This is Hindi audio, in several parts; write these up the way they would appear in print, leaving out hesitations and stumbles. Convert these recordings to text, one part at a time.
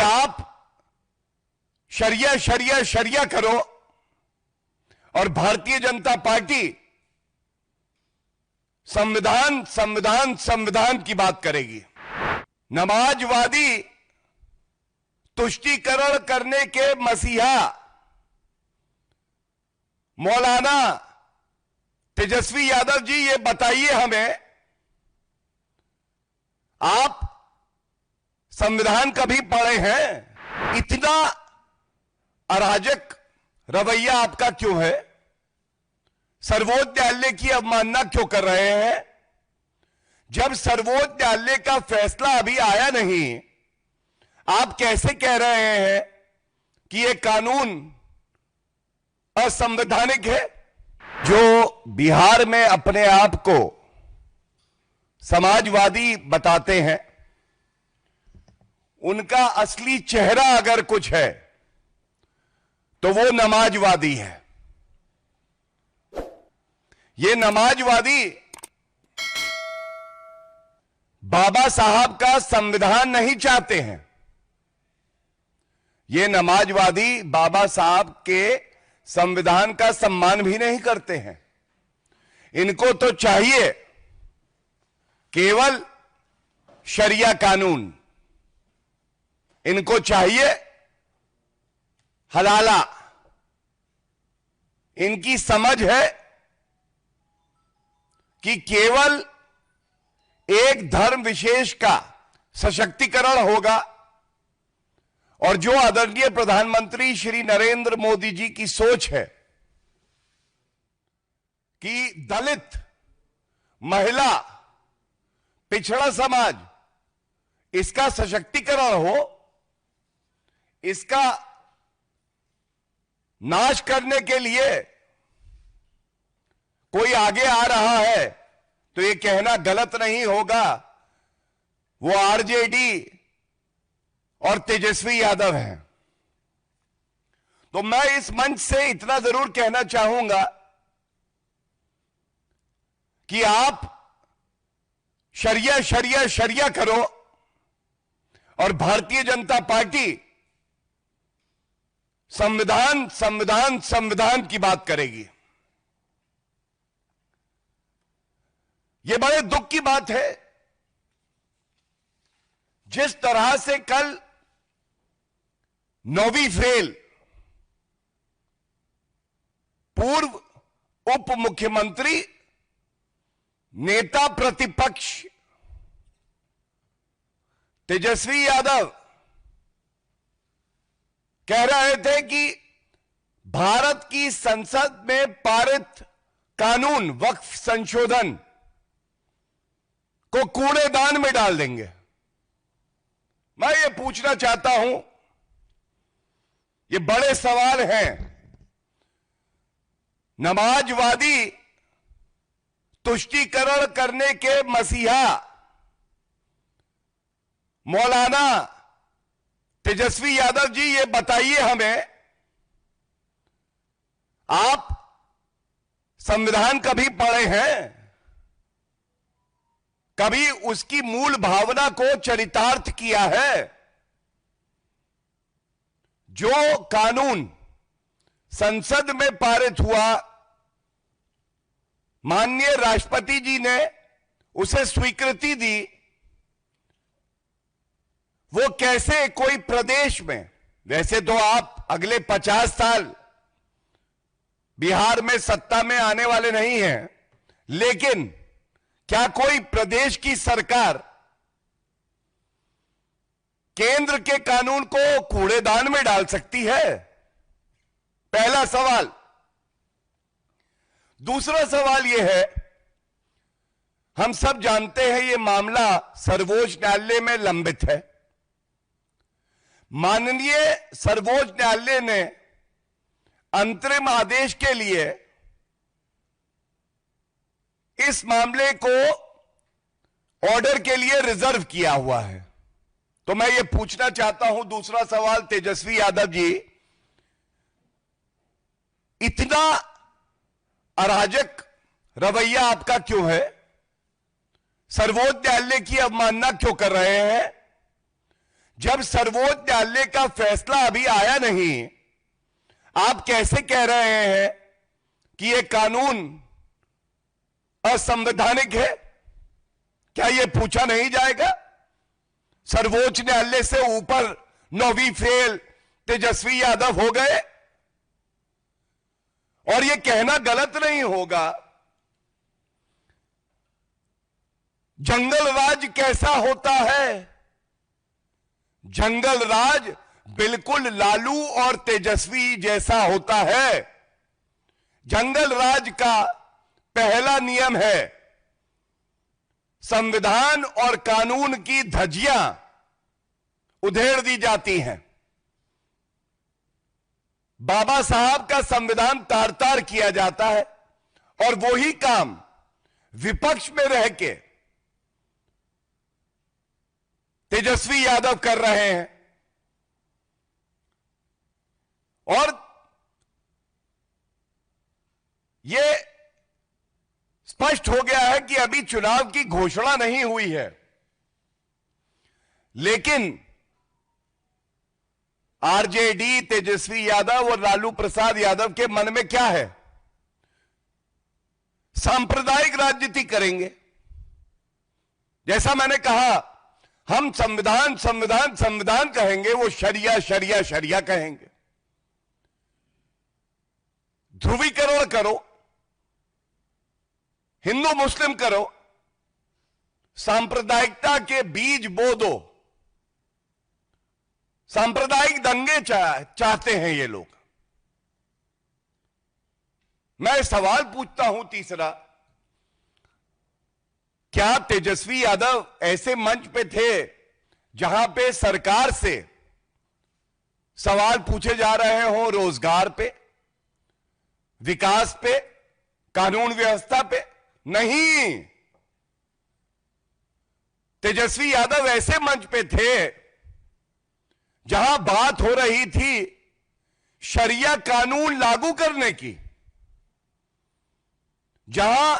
आप शरिया शरिया शरिया करो और भारतीय जनता पार्टी संविधान संविधान संविधान की बात करेगी। नमाजवादी तुष्टीकरण करने के मसीहा मौलाना तेजस्वी यादव जी, ये बताइए हमें, आप संविधान कभी पढ़े हैं? इतना अराजक रवैया आपका क्यों है? सर्वोच्च न्यायालय की अवमानना क्यों कर रहे हैं? जब सर्वोच्च न्यायालय का फैसला अभी आया नहीं, आप कैसे कह रहे हैं कि यह कानून असंवैधानिक है? जो बिहार में अपने आप को समाजवादी बताते हैं, उनका असली चेहरा अगर कुछ है तो वो नमाजवादी है। ये नमाजवादी बाबा साहब का संविधान नहीं चाहते हैं। ये नमाजवादी बाबा साहब के संविधान का सम्मान भी नहीं करते हैं। इनको तो चाहिए केवल शरिया कानून, इनको चाहिए हलाला। इनकी समझ है कि केवल एक धर्म विशेष का सशक्तिकरण होगा, और जो आदरणीय प्रधानमंत्री श्री नरेंद्र मोदी जी की सोच है कि दलित, महिला, पिछड़ा समाज, इसका सशक्तिकरण हो, इसका नाश करने के लिए कोई आगे आ रहा है तो ये कहना गलत नहीं होगा वो आरजेडी और तेजस्वी यादव हैं। तो मैं इस मंच से इतना जरूर कहना चाहूंगा कि आप शरिया शरिया शरिया करो और भारतीय जनता पार्टी संविधान संविधान संविधान की बात करेगी। यह बड़े दुख की बात है, जिस तरह से कल 9वीं फेल पूर्व उप मुख्यमंत्री, नेता प्रतिपक्ष तेजस्वी यादव कह रहे थे कि भारत की संसद में पारित कानून वक्फ संशोधन को कूड़ेदान में डाल देंगे। मैं ये पूछना चाहता हूं, ये बड़े सवाल हैं। नमाजवादी तुष्टीकरण करने के मसीहा मौलाना तेजस्वी यादव जी, ये बताइए हमें, आप संविधान कभी पढ़े हैं? कभी उसकी मूल भावना को चरितार्थ किया है? जो कानून संसद में पारित हुआ, माननीय राष्ट्रपति जी ने उसे स्वीकृति दी, वो कैसे कोई प्रदेश में, वैसे तो आप अगले 50 साल बिहार में सत्ता में आने वाले नहीं हैं, लेकिन क्या कोई प्रदेश की सरकार केंद्र के कानून को कूड़ेदान में डाल सकती है? पहला सवाल। दूसरा सवाल यह है, हम सब जानते हैं यह मामला सर्वोच्च न्यायालय में लंबित है। माननीय सर्वोच्च न्यायालय ने अंतरिम आदेश के लिए इस मामले को ऑर्डर के लिए रिजर्व किया हुआ है। तो मैं ये पूछना चाहता हूं, दूसरा सवाल, तेजस्वी यादव जी, इतना अराजक रवैया आपका क्यों है? सर्वोच्च न्यायालय की अवमानना क्यों कर रहे हैं? जब सर्वोच्च न्यायालय का फैसला अभी आया नहीं, आप कैसे कह रहे हैं कि यह कानून असंवैधानिक है? क्या यह पूछा नहीं जाएगा? सर्वोच्च न्यायालय से ऊपर 9वीं फेल तेजस्वी यादव हो गए, और यह कहना गलत नहीं होगा। जंगल राज कैसा होता है? जंगल राज बिल्कुल लालू और तेजस्वी जैसा होता है। जंगल राज का पहला नियम है, संविधान और कानून की धज्जियां उधेड़ दी जाती हैं। बाबा साहब का संविधान तार तार किया जाता है, और वही काम विपक्ष में रह के तेजस्वी यादव कर रहे हैं। और यह स्पष्ट हो गया है कि अभी चुनाव की घोषणा नहीं हुई है, लेकिन आरजेडी, तेजस्वी यादव और लालू प्रसाद यादव के मन में क्या है? सांप्रदायिक राजनीति करेंगे। जैसा मैंने कहा, हम संविधान संविधान संविधान कहेंगे, वो शरिया शरिया शरिया कहेंगे। ध्रुवीकरण करो, हिंदू मुस्लिम करो, सांप्रदायिकता के बीज बो दो। सांप्रदायिक दंगे चाहते हैं ये लोग। मैं सवाल पूछता हूं तीसरा, क्या तेजस्वी यादव ऐसे मंच पे थे जहां पे सरकार से सवाल पूछे जा रहे हो रोजगार पे, विकास पे, कानून व्यवस्था पे? नहीं, तेजस्वी यादव ऐसे मंच पे थे जहां बात हो रही थी शरिया कानून लागू करने की, जहां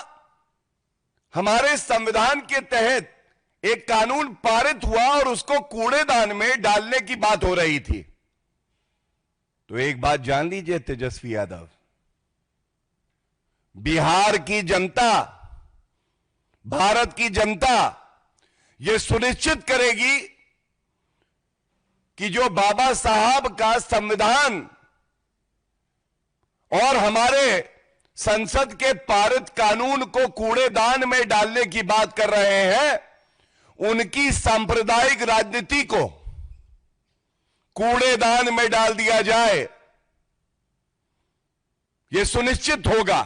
हमारे संविधान के तहत एक कानून पारित हुआ और उसको कूड़ेदान में डालने की बात हो रही थी। तो एक बात जान लीजिए तेजस्वी यादव, बिहार की जनता, भारत की जनता यह सुनिश्चित करेगी कि जो बाबा साहब का संविधान और हमारे संसद के पारित कानून को कूड़ेदान में डालने की बात कर रहे हैं, उनकी सांप्रदायिक राजनीति को कूड़ेदान में डाल दिया जाए, यह सुनिश्चित होगा।